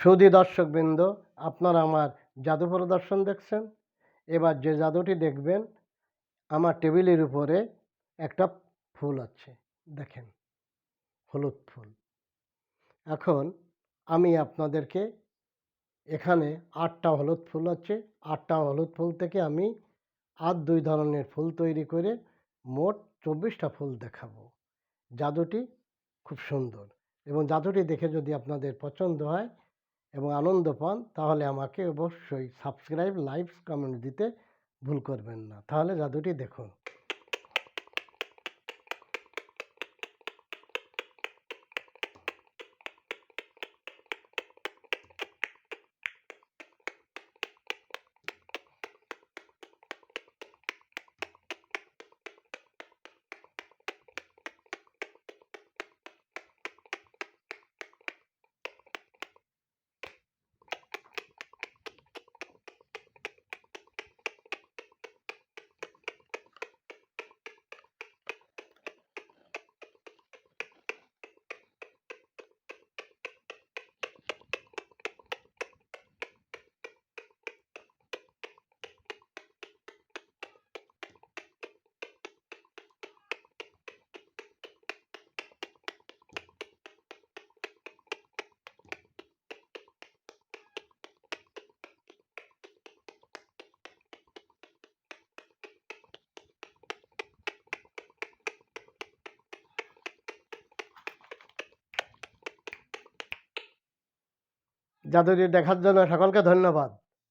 সুধী দর্শকবৃন্দ, আপনারা আমার জাদু প্রদর্শন দেখছেন। এবার যে জাদুটি দেখবেন, আমার টেবিলের উপরে একটা ফুল আছে, দেখেন, হলুদ ফুল। এখন আমি আপনাদেরকে এখানে 8টা হলুদ ফুল আছে, 8টা হলুদ ফুল থেকে আমি আর 2 ধরনের ফুল তৈরি করে মোট 24টা ফুল দেখাবো। জাদুটি খুব সুন্দর এবং জাদুটি দেখে যদি আপনাদের পছন্দ হয় এবং আনন্দ পান, তাহলে আমাকে অবশ্যই সাবস্ক্রাইব, লাইক, কমেন্ট দিতে ভুল করবেন না। তাহলে জাদুটি দেখুন। জাদুটি দেখার জন্য সকলকে ধন্যবাদ।